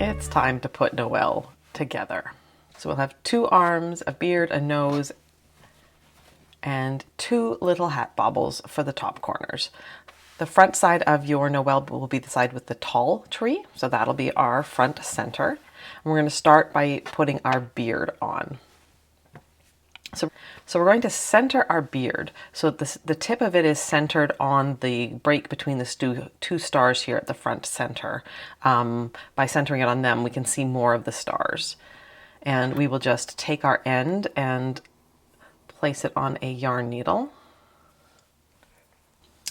It's time to put Noel together. So we'll have 2 arms, a beard, a nose, and 2 little hat bobbles for the top corners. The front side of your Noel will be the side with the tall tree, so that'll be our front center. And we're going to start by putting our beard on. So we're going to center our beard. So the tip of it is centered on the break between the 2 stars here at the front center. By centering it on them, we can see more of the stars. And we will just take our end and place it on a yarn needle.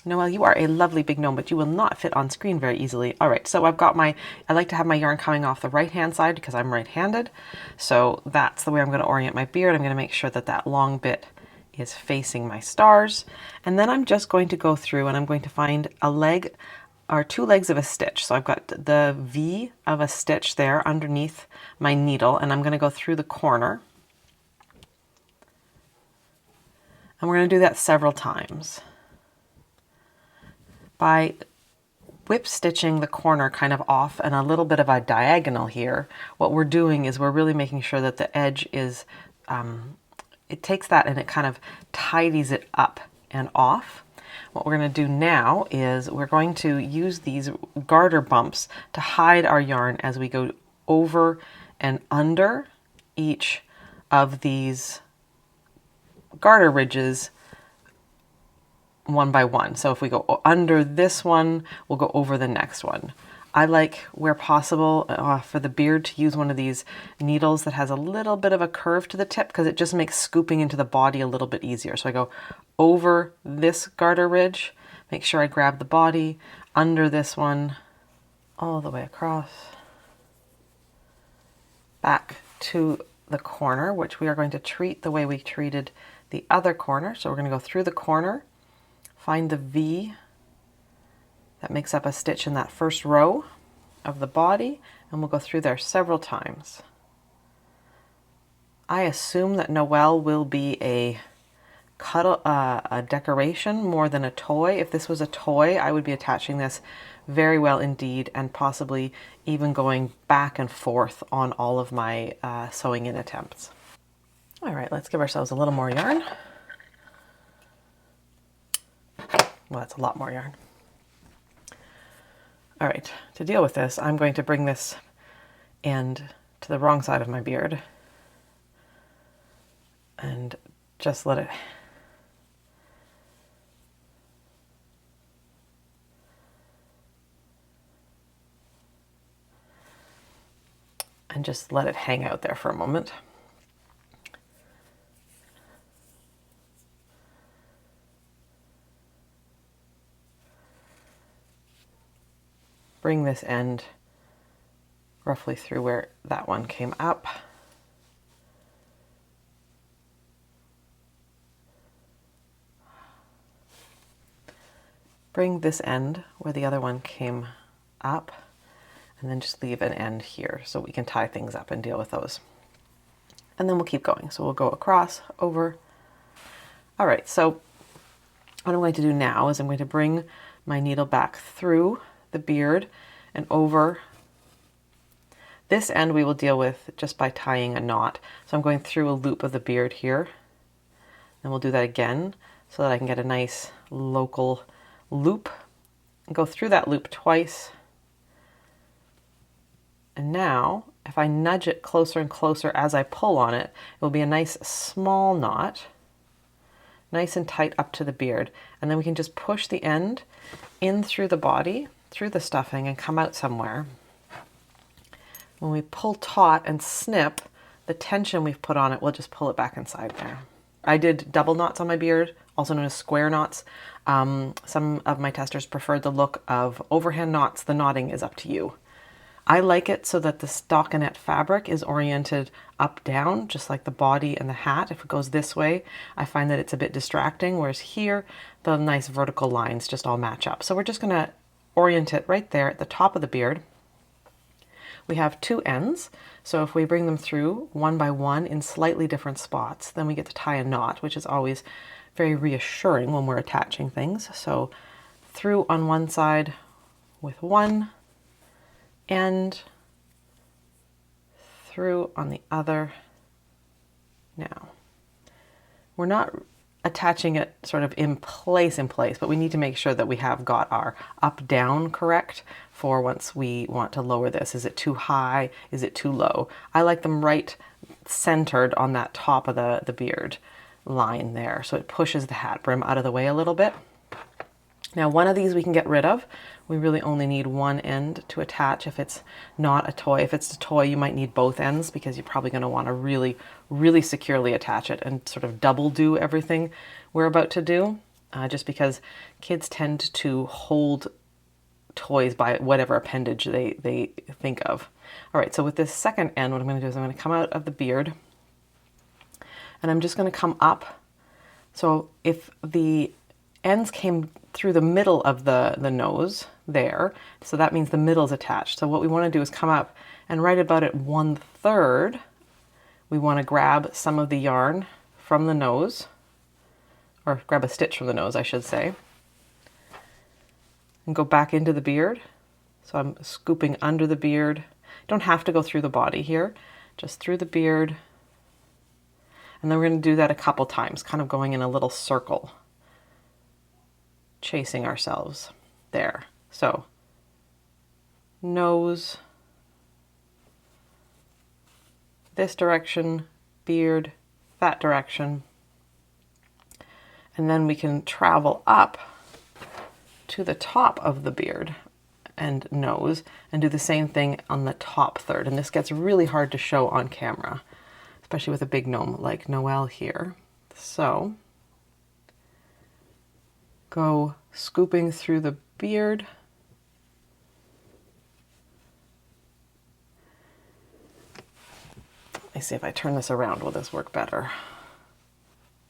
Noel, you are a lovely big gnome, but you will not fit on screen very easily. All right, so I like to have my yarn coming off the right-hand side because I'm right-handed. So that's the way I'm going to orient my beard. I'm going to make sure that that long bit is facing my stars. And then I'm just going to go through and I'm going to find a leg or 2 legs of a stitch. So I've got the V of a stitch there underneath my needle, and I'm going to go through the corner. And we're going to do that several times. By whip stitching the corner kind of off and a little bit of a diagonal here, what we're doing is we're really making sure that the edge is, it takes that and it kind of tidies it up and off. What we're going to do now is we're going to use these garter bumps to hide our yarn as we go over and under each of these garter ridges one by one. So if we go under this one, we'll go over the next one. I like, where possible, for the beard to use one of these needles that has a little bit of a curve to the tip because it just makes scooping into the body a little bit easier. So I go over this garter ridge, make sure I grab the body, under this one, all the way across, back to the corner, which we are going to treat the way we treated the other corner. So we're going to go through the corner, find the V that makes up a stitch in that first row of the body, and we'll go through there several times. I assume that Noel will be a decoration more than a toy. If this was a toy, I would be attaching this very well indeed, and possibly even going back and forth on all of my sewing in attempts. All right, let's give ourselves a little more yarn. Well, that's a lot more yarn. All right, to deal with this, I'm going to bring this end to the wrong side of my beard and just let it hang out there for a moment. Bring this end roughly through where that one came up. Bring this end where the other one came up, and then just leave an end here so we can tie things up and deal with those. And then we'll keep going. So we'll go across, over. All right, so what I'm going to do now is I'm going to bring my needle back through the beard and over. This end we will deal with just by tying a knot. So I'm going through a loop of the beard here. And we'll do that again so that I can get a nice local loop. And go through that loop twice. And now, if I nudge it closer and closer as I pull on it, it will be a nice small knot, nice and tight up to the beard. And then we can just push the end in through the body, through the stuffing, and come out somewhere. When we pull taut and snip, the tension we've put on it, we'll just pull it back inside there. I did double knots on my beard, also known as square knots. Some of my testers preferred the look of overhand knots. The knotting is up to you. I like it so that the stockinette fabric is oriented up down, just like the body and the hat. If it goes this way, I find that it's a bit distracting, whereas here, the nice vertical lines just all match up. So we're just going to orient it right there at the top of the beard. We have 2 ends, so if we bring them through one by one in slightly different spots, then we get to tie a knot, which is always very reassuring when we're attaching things. So through on one side with one end, through on the other. Now, we're not attaching it sort of in place, but we need to make sure that we have got our up down correct for once we want to lower this. Is it too high? Is it too low? I like them right centered on that top of the beard line there, so it pushes the hat brim out of the way a little bit. Now, one of these we can get rid of. We really only need one end to attach if it's not a toy. If it's a toy, you might need both ends because you're probably going to want to really, really securely attach it and sort of double do everything we're about to do, just because kids tend to hold toys by whatever appendage they think of. All right, so with this second end, what I'm going to do is I'm going to come out of the beard and I'm just going to come up. So if the ends came through the middle of the nose there, so that means the middle's attached. So what we want to do is come up and right about at 1/3, we want to grab some of the yarn from the nose, or grab a stitch from the nose, I should say, and go back into the beard. So I'm scooping under the beard. Don't have to go through the body here, just through the beard. And then we're going to do that a couple times, kind of going in a little circle, chasing ourselves there. So nose, this direction, beard, that direction. And then we can travel up to the top of the beard and nose and do the same thing on the top third. And this gets really hard to show on camera, especially with a big gnome like Gnoel here. So go scooping through the beard. Let me see if I turn this around, will this work better?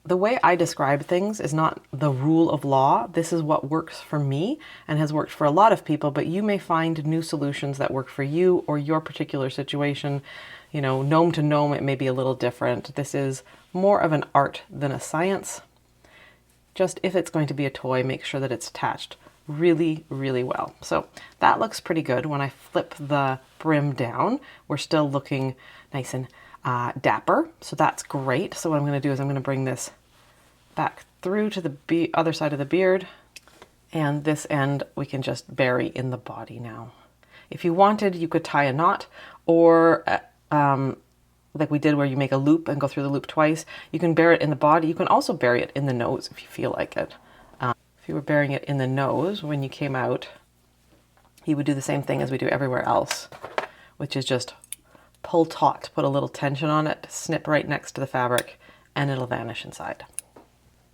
The way I describe things is not the rule of law. This is what works for me and has worked for a lot of people, but you may find new solutions that work for you or your particular situation. You know, gnome to gnome, it may be a little different. This is more of an art than a science. Just if it's going to be a toy, make sure that it's attached really, really well. So that looks pretty good. When I flip the brim down, we're still looking nice and dapper. So that's great. So what I'm going to do is I'm going to bring this back through to the other side of the beard. And this end we can just bury in the body now. If you wanted, you could tie a knot, or like we did where you make a loop and go through the loop twice. You can bury it in the body. You can also bury it in the nose if you feel like it. If you were burying it in the nose when you came out, you would do the same thing as we do everywhere else, which is just pull taut, put a little tension on it, snip right next to the fabric, and it'll vanish inside.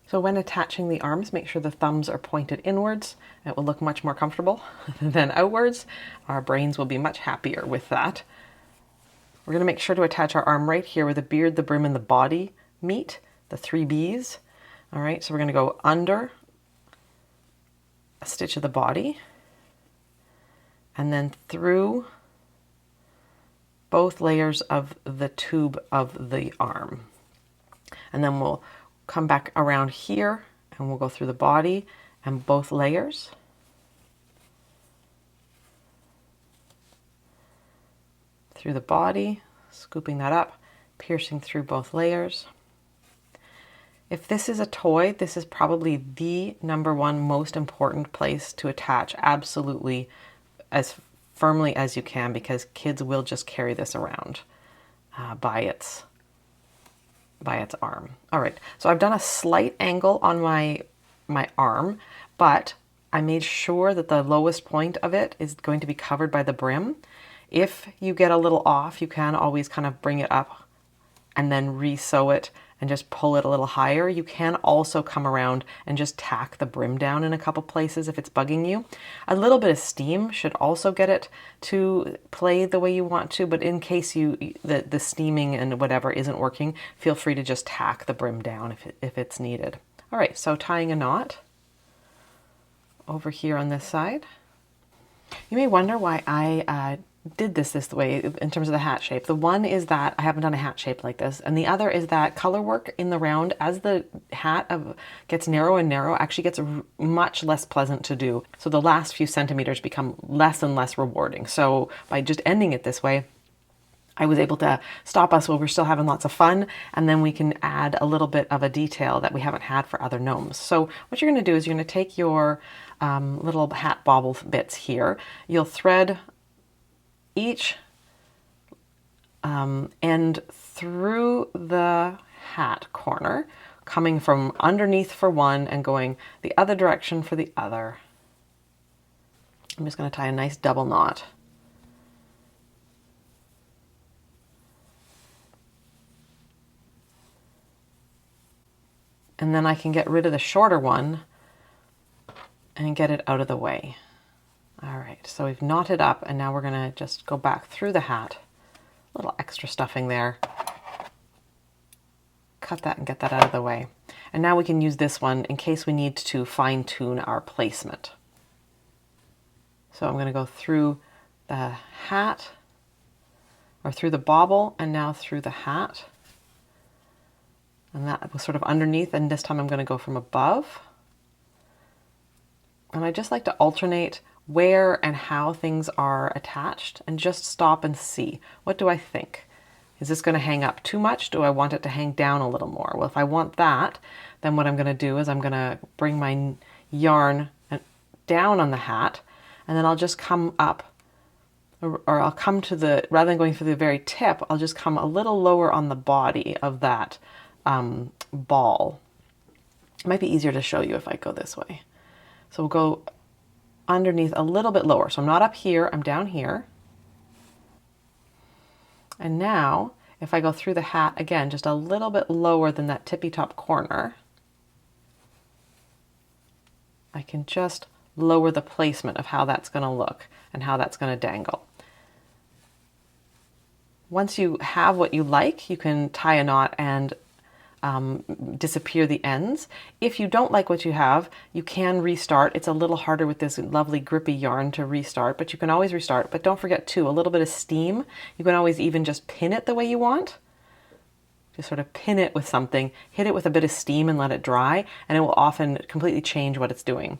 So when attaching the arms, make sure the thumbs are pointed inwards. It will look much more comfortable than outwards. Our brains will be much happier with that. We're going to make sure to attach our arm right here where the beard, the brim, and the body meet, the 3 B's. All right, so we're going to go under a stitch of the body and then through both layers of the tube of the arm. And then we'll come back around here and we'll go through the body and both layers. Through the body, scooping that up, piercing through both layers. If this is a toy, this is probably the #1 most important place to attach absolutely as firmly as you can, because kids will just carry this around by its arm. All right, so I've done a slight angle on my arm, but I made sure that the lowest point of it is going to be covered by the brim. If you get a little off, you can always kind of bring it up and then re-sew it and just pull it a little higher. You can also come around and just tack the brim down in a couple places if it's bugging you. A little bit of steam should also get it to play the way you want to, but in case the steaming and whatever isn't working, feel free to just tack the brim down if it's needed. All right, so tying a knot over here on this side. You may wonder why I did this way in terms of the hat shape. The one is that I haven't done a hat shape like this, and the other is that color work in the round, as the hat gets narrow and narrow, actually gets much less pleasant to do. So the last few centimeters become less and less rewarding. So by just ending it this way, I was able to stop us while we're still having lots of fun, and then we can add a little bit of a detail that we haven't had for other gnomes. So what you're going to do is you're going to take your little hat bobble bits here. You'll thread each end through the hat corner, coming from underneath for one and going the other direction for the other. I'm just going to tie a nice double knot. And then I can get rid of the shorter one and get it out of the way. All right, so we've knotted up, and now we're gonna just go back through the hat. A little extra stuffing there. Cut that and get that out of the way. And now we can use this one in case we need to fine tune our placement. So I'm gonna go through the hat, or through the bobble, and now through the hat. And that was sort of underneath, and this time I'm going to go from above. And I just like to alternate where and how things are attached and just stop and see. What do I think? Is this going to hang up too much? Do I want it to hang down a little more? Well, if I want that, then what I'm going to do is I'm going to bring my yarn down on the hat, and then I'll just come up, or I'll come to the, rather than going through the very tip, I'll just come a little lower on the body of that ball. It might be easier to show you if I go this way. So we'll go underneath a little bit lower. So I'm not up here, I'm down here. And now if I go through the hat again, just a little bit lower than that tippy top corner, I can just lower the placement of how that's going to look and how that's going to dangle. Once you have what you like, you can tie a knot and disappear the ends. If you don't like what you have, you can restart. It's a little harder with this lovely grippy yarn to restart, but you can always restart. But don't forget too, a little bit of steam. You can always even just pin it the way you want. Just sort of pin it with something, hit it with a bit of steam and let it dry, and it will often completely change what it's doing.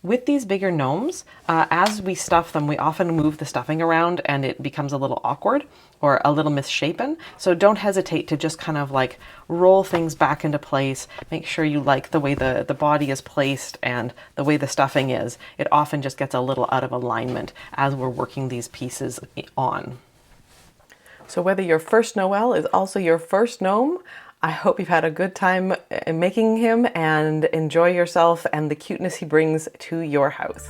With these bigger gnomes, as we stuff them, we often move the stuffing around and it becomes a little awkward or a little misshapen. So don't hesitate to just kind of like roll things back into place. Make sure you like the way the body is placed and the way the stuffing is. It often just gets a little out of alignment as we're working these pieces on. So whether your first Gnoel is also your first gnome, I hope you've had a good time making him and enjoy yourself and the cuteness he brings to your house.